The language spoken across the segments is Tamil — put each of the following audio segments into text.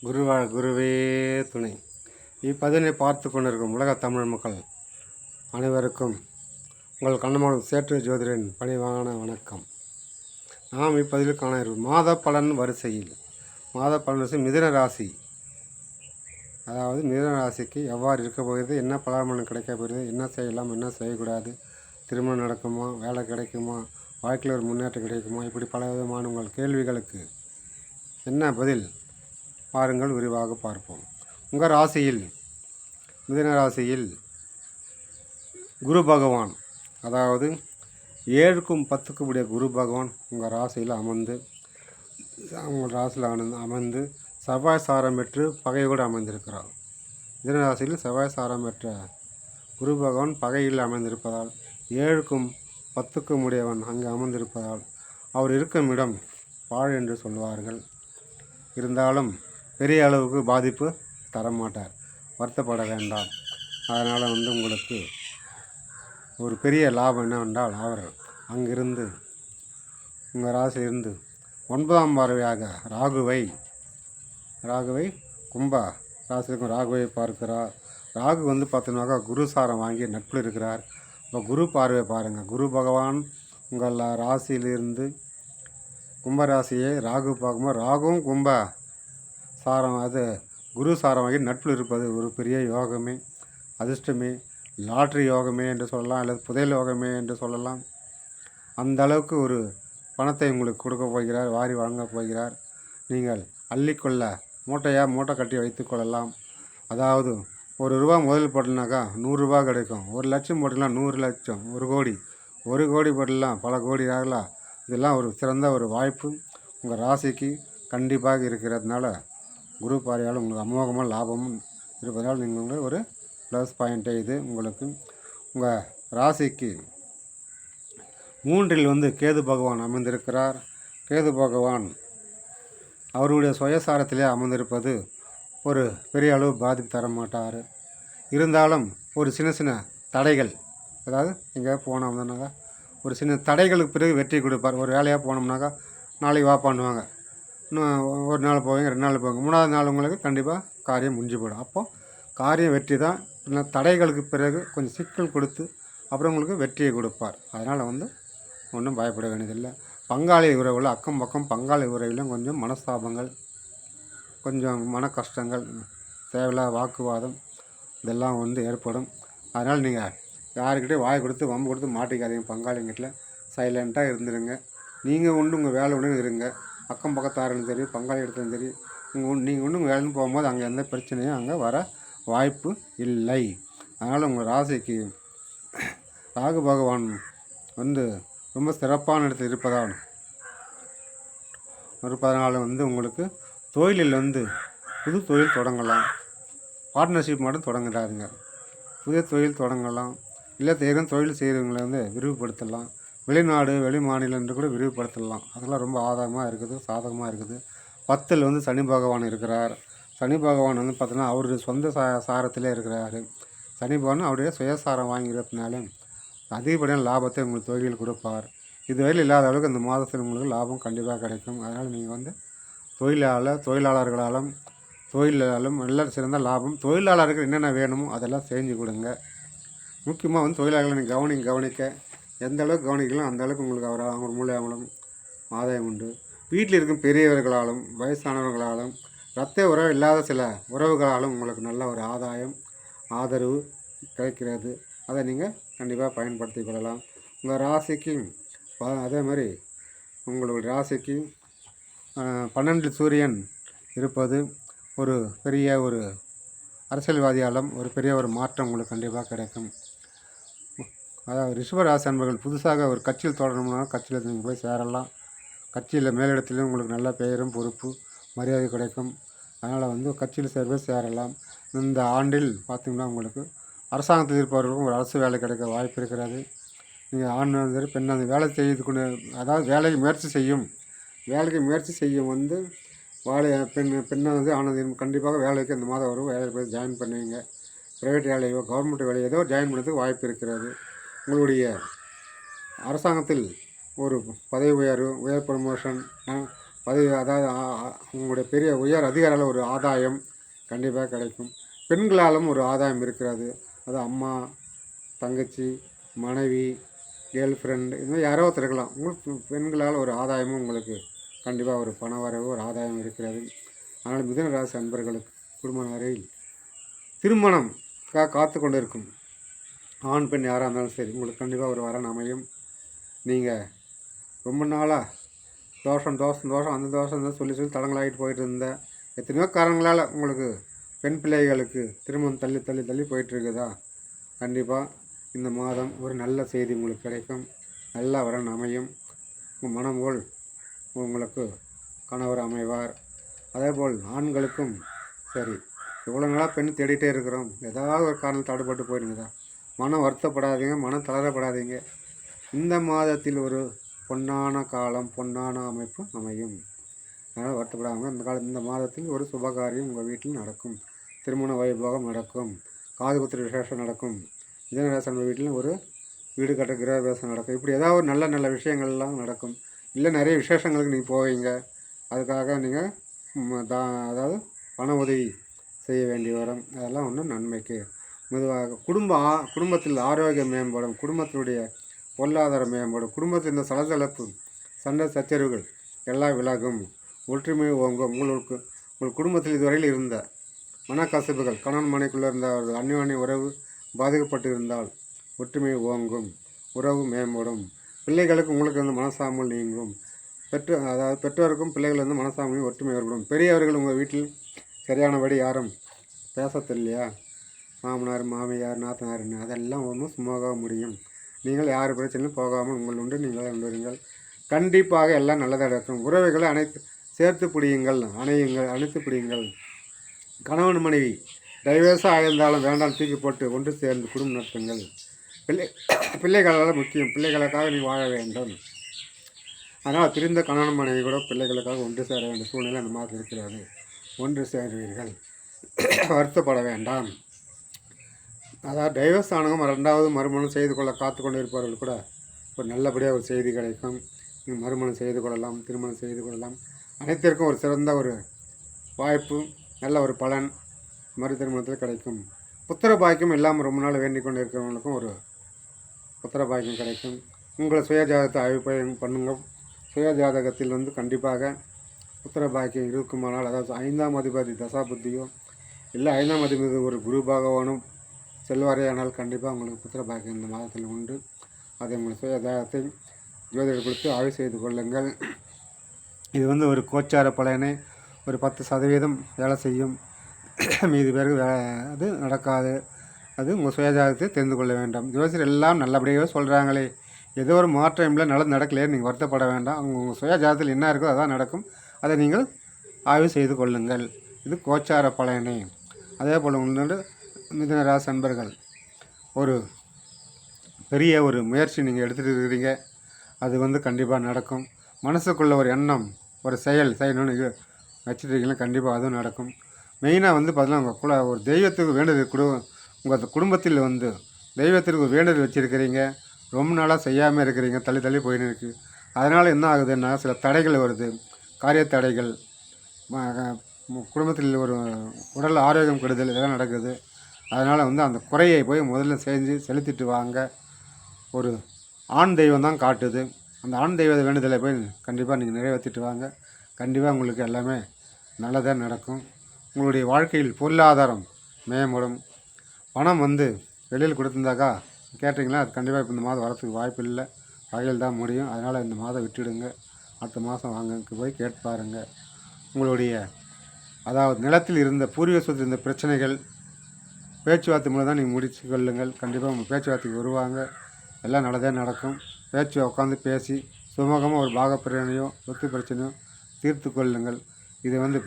குருவே துணை. இப்பதினை பார்த்து கொண்டிருக்கும் உலக தமிழ் மக்கள் அனைவருக்கும் உங்கள் கண்ணமானது சேற்று ஜோதிடரின் பணிவான வணக்கம். நாம் இப்பதில் காண இருக்கும் மாத பலன் வரிசையில் மிதுன ராசி, அதாவது மிதுன ராசிக்கு எவ்வாறு இருக்க போகிறது, என்ன பலன் கிடைக்க போகிறது, என்ன செய்யலாம், என்ன செய்யக்கூடாது, திருமணம் நடக்குமா, வேலை கிடைக்குமா, வாழ்க்கையில் ஒரு முன்னேற்றம் கிடைக்குமா, இப்படி பல விதமான உங்கள் கேள்விகளுக்கு என்ன பதில் பாருங்கள், விரிவாக பார்ப்போம். உங்கள் ராசியில் மிதுன ராசியில் குரு பகவான், அதாவது 7க்கும் 10க்கும் உடைய குரு பகவான் உங்கள் ராசியில் அமர்ந்து செவ்வாய் சாரம் பெற்று பகையோடு அமைந்திருக்கிறார். மிதுன ராசியில் செவ்வாய் சாரம் பெற்ற குரு பகவான் பகையில் அமைந்திருப்பதால் 7க்கும் 10க்கும் உடையவன் அங்கு அமர்ந்திருப்பதால் அவர் இருக்கும் இடம் பாழ் என்று சொல்வார்கள். இருந்தாலும் பெரிய அளவுக்கு பாதிப்பு தரமாட்டார், வருத்தப்பட வேண்டாம். அதனால் உங்களுக்கு ஒரு பெரிய லாபம் என்னவென்றால், அவர் அங்கிருந்து உங்கள் ராசியிலிருந்து 9ஆம் பார்வையாக ராகுவை கும்ப ராசிக்கும் ராகுவை பார்க்கிறார். ராகு பார்த்தோம்னாக்கா குரு சாரம் வாங்கி நட்பில் இருக்கிறார். இப்போ குரு பார்வை பாருங்கள், குரு பகவான் உங்கள் ராசியிலிருந்து கும்பராசியை ராகு பார்க்கும்போது ராகுவும் கும்ப சாரம், அது குரு சாரம் வாங்கி நட்பில் இருப்பது ஒரு பெரிய யோகமே, அதிர்ஷ்டமே, லாட்ரி யோகமே என்று சொல்லலாம், அல்லது புதையல் யோகமே என்று சொல்லலாம். அந்த அளவுக்கு ஒரு பணத்தை உங்களுக்கு கொடுக்க போகிறார், வாரி வழங்கப் போகிறார். நீங்கள் அள்ளிக்கொள்ள மூட்டை கட்டி வைத்து கொள்ளலாம். அதாவது ₹1 முதல் போட்டனாக்கா ₹100 கிடைக்கும். 1 லட்சம் போட்டலாம் 100 லட்சம், 1 கோடி போட்டலாம் பல கோடி ஆகலாம். இதெல்லாம் ஒரு சிறந்த ஒரு வாய்ப்பு உங்கள் ராசிக்கு கண்டிப்பாக இருக்கிறதுனால, குரு பார்வையால் உங்களுக்கு அமோகமாக லாபமும் இருப்பதால் நீங்கள் ஒரு ப்ளஸ் பாயிண்ட்டே இது உங்களுக்கு. உங்கள் ராசிக்கு 3இல் கேது பகவான் அமர்ந்திருக்கிறார். கேது பகவான் அவருடைய சுயசாரத்திலே அமர்ந்திருப்பது ஒரு பெரிய அளவு பாதிப்பு தர மாட்டார். இருந்தாலும் ஒரு சின்ன தடைகள், அதாவது எங்கே போனோம்னாக்கா ஒரு சின்ன தடைகளுக்கு பிறகு வெற்றி கொடுப்பார். ஒரு வேலையாக போனோம்னாக்கா நாளைக்கு வா பண்ணுவாங்க, இன்னும் ஒரு நாள் போவீங்க, 2 நாள் போவீங்க, 3ஆவது நாள் உங்களுக்கு கண்டிப்பாக காரியம் முடிஞ்சு போயிடும். அப்போது காரியம் வெற்றி தான். இல்லை தடைகளுக்கு பிறகு கொஞ்சம் சிக்கல் கொடுத்து அப்புறம் உங்களுக்கு வெற்றியை கொடுப்பார். அதனால் ஒன்றும் பயப்பட வேண்டியதில்லை. பங்காளி உறவில், அக்கம் பக்கம் பங்காளி உறவிலும் கொஞ்சம் மனஸ்தாபங்கள், கொஞ்சம் மன கஷ்டங்கள், தேவையில்லாத வாக்குவாதம் இதெல்லாம் ஏற்படும். அதனால் நீங்கள் யாருக்கிட்டே வாய் கொடுத்து வம்பு கொடுத்து மாட்டிக்காதீங்க. பங்காளிங்கிட்ட சைலண்ட்டாக இருந்துருங்க. நீங்கள் உங்கள் வேலை ஒன்று இருங்க. அக்கம் பக்கத்தாரும் சரி, பங்காளி இடத்துலையும் சரி, நீங்கள் உங்கள் வேலைன்னு போகும்போது அங்கே எந்த பிரச்சனையும் அங்கே வர வாய்ப்பு இல்லை. அதனால் உங்கள் ராசிக்கு ராகு பகவான் ரொம்ப சிறப்பான இடத்தில் இருப்பதனால உங்களுக்கு தொழிலில் புது தொழில் தொடங்கலாம். பார்ட்னர்ஷிப் மட்டும் தொடங்கிறாருங்க. புதிய தொழில் தொடங்கலாம். இல்லை தொழில் செய்கிறவங்களை விரிவுபடுத்தலாம். வெளிநாடு வெளி மாநிலம் என்று கூட விரிவுபடுத்தலாம். அதெல்லாம் ரொம்ப ஆதாயமாக இருக்குது, சாதகமாக இருக்குது. 10இல் சனி பகவான் இருக்கிறார். சனி பகவான் பார்த்தோன்னா அவருடைய சொந்த சாரத்திலே இருக்கிறார். சனி பகவான் அவருடைய சுயசாரம் வாங்கிறதுனால அதிகப்படியான லாபத்தை உங்களுக்கு தொழில் கொடுப்பார். இதுவரையில் இல்லாத அளவுக்கு இந்த மாதத்தில் உங்களுக்கு லாபம் கண்டிப்பாக கிடைக்கும். அதனால் நீங்கள் தொழிலாளர்களாலும் எல்லோரும் சிறந்த லாபம். தொழிலாளர்கள் என்னென்ன வேணுமோ அதெல்லாம் செஞ்சு கொடுங்க. முக்கியமாக தொழிலாளர்களை நீங்கள் கவனிக்க எந்த அளவுக்கு கவனிக்கலாம் அந்த அளவுக்கு உங்களுக்கு அவங்க மூலியமாலும் ஆதாயம் உண்டு. வீட்டில் இருக்கும் பெரியவர்களாலும் வயசானவர்களாலும் இரத்த உறவு இல்லாத சில உறவுகளாலும் உங்களுக்கு நல்ல ஒரு ஆதரவு கிடைக்கிறது. அதை நீங்கள் கண்டிப்பாக பயன்படுத்தி கொள்ளலாம். உங்கள் ராசிக்கு அதே மாதிரி உங்களுடைய ராசிக்கு 12இல் சூரியன் இருப்பது ஒரு பெரிய ஒரு அரசியல்வாதியாலும் ஒரு பெரிய ஒரு மாற்றம் உங்களுக்கு கண்டிப்பாக கிடைக்கும். அதாவது ரிஷபராசி அன்பர்கள் புதுசாக ஒரு கட்சியில் தொடரணும்னா கட்சியில் நீங்கள் போய் சேரலாம். கட்சியில் மேலிடத்திலும் உங்களுக்கு நல்ல பெயரும் பொறுப்பு மரியாதை கிடைக்கும். அதனால் கட்சியில் சேரலாம். இந்த ஆண்டில் பார்த்திங்கன்னா உங்களுக்கு அரசாங்கத்தில் இருப்பவர்களுக்கும் ஒரு அரசு வேலை கிடைக்க வாய்ப்பு இருக்கிறது. நீங்கள் ஆண் சரி பெண் வேலை செய்து கொண்டு, அதாவது வேலைக்கு முயற்சி செய்யும் பெண்ணை ஆனது கண்டிப்பாக வேலைக்கு இந்த மாதம் வரும். வேலைக்கு போய் ஜாயின் பண்ணுவீங்க. ப்ரைவேட் வேலையோ கவர்மெண்ட் வேலையோ ஏதோ ஜாயின் பண்ணுறதுக்கு வாய்ப்பு இருக்கிறது. உங்களுடைய அரசாங்கத்தில் ஒரு பதவி உயர் ப்ரமோஷன், பதவி, அதாவது உங்களுடைய பெரிய உயர் அதிகாரியால் ஒரு ஆதாயம் கண்டிப்பாக கிடைக்கும். பெண்களாலும் ஒரு ஆதாயம் இருக்கிறது. அது அம்மா, தங்கச்சி, மனைவி, கேர்ள் ஃப்ரெண்டு, இதுமாதிரி யாரோ ஒருத்தர் இருக்கலாம். உங்களுக்கு பெண்களால் ஒரு ஆதாயமும் உங்களுக்கு கண்டிப்பாக ஒரு பண வரவு, ஒரு ஆதாயம் இருக்கிறது. அதனால் மிதுன ராசி அன்பர்களுக்கு குடும்ப வரையில் திருமணம்காக காத்து கொண்டு இருக்கும் ஆண் பெண் யாராக இருந்தாலும் சரி, உங்களுக்கு கண்டிப்பாக ஒரு வரன் அமையும். நீங்கள் ரொம்ப நாளாக தோஷம் அந்த தோஷம் தான் சொல்லி தடங்களாகிட்டு போயிட்டு இருந்த எத்தனையோ காரணங்களால் உங்களுக்கு பெண் பிள்ளைகளுக்கு திருமணம் தள்ளி தள்ளி தள்ளி போயிட்டுருக்குதா, கண்டிப்பாக இந்த மாதம் ஒரு நல்ல செய்தி உங்களுக்கு கிடைக்கும். நல்ல வரன் அமையும். உங்கள் மனம் போல் உங்களுக்கு கணவர் அமைவார். அதேபோல் ஆண்களுக்கும் சரி, இவ்வளோ நாளாக பெண் தேடிகிட்டே இருக்கிறோம், ஏதாவது ஒரு காரணம் தடுப்பட்டு போயிடுங்கதா, மனம் வருத்தப்படாதீங்க, மனம் தளரப்படாதீங்க. இந்த மாதத்தில் ஒரு பொன்னான காலம், பொன்னான அமைப்பு அமையும். அதனால் வருத்தப்படாமல் இந்த மாதத்தில் ஒரு சுபகாரியம் உங்கள் வீட்டில் நடக்கும். திருமண வைபோகம் நடக்கும். காது குத்துற விசேஷம் நடக்கும். மிதுனராசி வீட்டில் ஒரு வீடு கட்ட கிரகவேசம் நடக்கும். இப்படி ஏதாவது ஒரு நல்ல நல்ல விஷயங்கள்லாம் நடக்கும். இல்லை நிறைய விசேஷங்களுக்கு நீங்கள் போவீங்க. அதுக்காக நீங்கள் அதாவது பண உதவி செய்ய வேண்டி வரும். அதெல்லாம் ஒன்றும் நன்மைக்கு. மெதுவாக குடும்பத்தில் ஆரோக்கியம் மேம்படும். குடும்பத்தினுடைய பொருளாதாரம் மேம்படும். குடும்பத்தில் இந்த சலசலப்பு, சண்டை சச்சரவுகள் எல்லாம் விலகும். ஒற்றுமை ஓங்கும். உங்கள் குடும்பத்தில் இதுவரையில் இருந்த மனக்கசப்புகள், கணவன் மனைக்குள்ளே இருந்த ஒரு அந்யோன்ய உறவு பாதிக்கப்பட்டு இருந்தால் ஒற்றுமை ஓங்கும், உறவு மேம்படும். பிள்ளைகளுக்கு உங்களுக்கு வந்து மனசாமல் நீங்கும். அதாவது பெற்றோருக்கும் பிள்ளைகள் வந்து மனசாமலையும் ஒற்றுமை ஏற்படும். பெரியவர்கள் உங்கள் வீட்டில் சரியானபடி யாரும் பேசத்தில்லையா, மாமனார் மாமியார் நாத்தனார்னு, அதெல்லாம் ஒன்றும் சுமூகமாக முடியும். நீங்கள் யார் பிரச்சனையும் போகாமல் உங்கள் உண்டு நீங்கள் வருங்கள். கண்டிப்பாக எல்லாம் நல்லதாக நடக்கும். உறவுகளை சேர்த்து பிடியுங்கள், அணைத்து பிடியுங்கள். கணவன் மனைவி டைவர்ஸாக ஆயிருந்தாலும் வேண்டாம், தூக்கி போட்டு ஒன்று சேர்ந்து குடும்பம் நடத்துங்கள். பிள்ளைகளால் முக்கியம். பிள்ளைகளுக்காக நீ வாழ வேண்டும். அதனால் பிரிந்த கணவன் மனைவி கூட பிள்ளைகளுக்காக ஒன்று சேர வேண்டிய சூழ்நிலை அந்த மாதிரி இருக்கிறது. ஒன்று சேருவீர்கள், வருத்தப்பட வேண்டாம். அதாவது டைவர்ஸ் ஆனவங்க ரெண்டாவது மறுமணம் செய்து கொள்ள காத்து கொண்டு இருப்பவர்கள் கூட ஒரு நல்லபடியாக ஒரு செய்தி கிடைக்கும். நீங்கள் மறுமணம் செய்து கொள்ளலாம், திருமணம் செய்து கொள்ளலாம். அனைத்திற்கும் ஒரு சிறந்த ஒரு வாய்ப்பு, நல்ல ஒரு பலன் மறு திருமணத்தில் கிடைக்கும். புத்திர பாக்கியம் இல்லாமல் ரொம்ப நாள் வேண்டிக் கொண்டு இருக்கிறவங்களுக்கும் ஒரு புத்திர பாக்கியம் கிடைக்கும். உங்களை சுயஜாதகத்தை ஆய்வு பண்ணுங்கள். சுயஜாதகத்தில் வந்து கண்டிப்பாக புத்திர பாக்கியம் இருக்குமானால், அதாவது 5ஆம் அதிபதி தசாபுத்தியோ இல்லை 5ஆம் அதிபதி ஒரு குரு பகவானும் செல்வாரையானால் கண்டிப்பாக உங்களுக்கு புத்திர பாக்கியம் இந்த மாதத்தில் உண்டு. அதை உங்கள் சுயஜாதகத்தை ஜோதிடர் கொடுத்து ஆய்வு செய்து கொள்ளுங்கள். இது வந்து ஒரு கோச்சார பலனை ஒரு 10% வேலை செய்யும். மீதி பேருக்கு அது நடக்காது. அது உங்கள் சுயஜாதகத்தை தெரிந்து கொள்ள வேண்டும். ஜோசியர் எல்லாம் நல்லபடியாக சொல்கிறாங்களே, ஏதோ ஒரு மாற்றம் இல்லை, நல்லது நடக்கலையே, நீங்கள் வருத்தப்பட வேண்டாம். உங்கள் சுயஜாதகத்தில் என்ன இருக்கோ அதான் நடக்கும். அதை நீங்கள் ஆய்வு செய்து கொள்ளுங்கள். இது கோச்சார பலனை. அதே போல் உங்களோட மிதுன ராசி அன்பர்கள் ஒரு பெரிய ஒரு முயற்சி நீங்கள் எடுத்துகிட்டு இருக்கிறீங்க. அது வந்து கண்டிப்பாக நடக்கும். மனசுக்குள்ள ஒரு எண்ணம், ஒரு செயல் செய்யணும்னு வச்சுருக்கீங்களா, கண்டிப்பாக அதுவும் நடக்கும். மெயினாக வந்து பார்த்தீங்கன்னா உங்கள் கூட ஒரு தெய்வத்துக்கு வேண்டுதல் உங்கள் குடும்பத்தில் வந்து தெய்வத்திற்கு ஒரு வேண்டுதல் வச்சுருக்கிறீங்க. ரொம்ப நாளாக செய்யாமல் இருக்கிறீங்க, தள்ளி தள்ளி போயின்னு இருக்குது. அதனால் என்ன ஆகுதுன்னா சில தடைகள் வருது, காரிய தடைகள், குடும்பத்தில் ஒரு உடல் ஆரோக்கியம் கெடுதல், இதெல்லாம் நடக்குது. அதனால் வந்து அந்த குறையை போய் முதல்ல செலுத்திட்டு வாங்க. ஒரு ஆண் தெய்வம் தான் காட்டுது. அந்த ஆண் தெய்வ வேண்டுதலை போய் கண்டிப்பாக நீங்கள் நிறைவேற்றிட்டு வாங்க. கண்டிப்பாக உங்களுக்கு எல்லாமே நல்லதாக நடக்கும். உங்களுடைய வாழ்க்கையில் பொருளாதாரம் மேம்படும். பணம் வந்து வெளியில் கொடுத்துருந்தாக்கா கேட்டிங்கன்னா அது கண்டிப்பாக இப்போ இந்த மாதம் வரத்துக்கு வாய்ப்பு இல்லை, வகையில் தான் முடியும். அதனால் இந்த மாதம் விட்டுடுங்க. அடுத்த மாதம் வாங்க போய் கேட்டு பாருங்கள். உங்களுடைய அதாவது நிலத்தில் இருந்த பூர்வீக சொத்தில் இருந்த பிரச்சனைகள் பேச்சுவார்த்தை மூலம் தான் நீங்கள் முடித்து கொள்ளுங்கள். கண்டிப்பாக உங்கள் பேச்சுவார்த்தைக்கு வருவாங்க. எல்லாம் நல்லதாக நடக்கும். உட்காந்து பேசி சுமூகமாக ஒரு பாகப்பிரச்சனையோ சொத்து பிரச்சனையோ தீர்த்து கொள்ளுங்கள். இது வந்து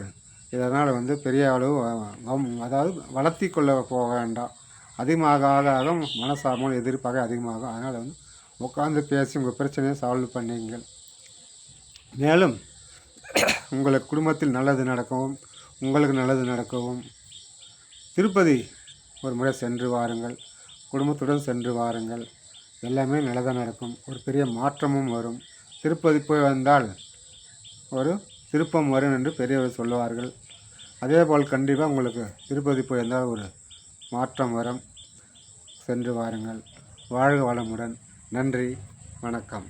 இதனால் வந்து பெரிய அளவு அதாவது வளர்த்தி கொள்ள போக வேண்டாம். அதிகமாக ஆக மனசாமல் எதிர்ப்பாக அதிகமாகும். அதனால் வந்து உட்காந்து பேசி உங்கள் பிரச்சனையை சால்வ் பண்ணிங்கள். மேலும் உங்களுக்கு குடும்பத்தில் நல்லது நடக்கவும், உங்களுக்கு நல்லது நடக்கவும் திருப்பதி ஒரு முறை சென்று வாருங்கள். குடும்பத்துடன் சென்று வாருங்கள். எல்லாமே நல்லதாக நடக்கும். ஒரு பெரிய மாற்றமும் வரும். திருப்பதி போய் வந்தால் ஒரு திருப்பம் வரும் என்று பெரியவர் சொல்லுவார்கள். அதேபோல் கண்டிப்பாக உங்களுக்கு திருப்பதி போயிருந்தால் ஒரு மாற்றம் வரும். சென்று வாருங்கள். வாழ்க வளமுடன். நன்றி, வணக்கம்.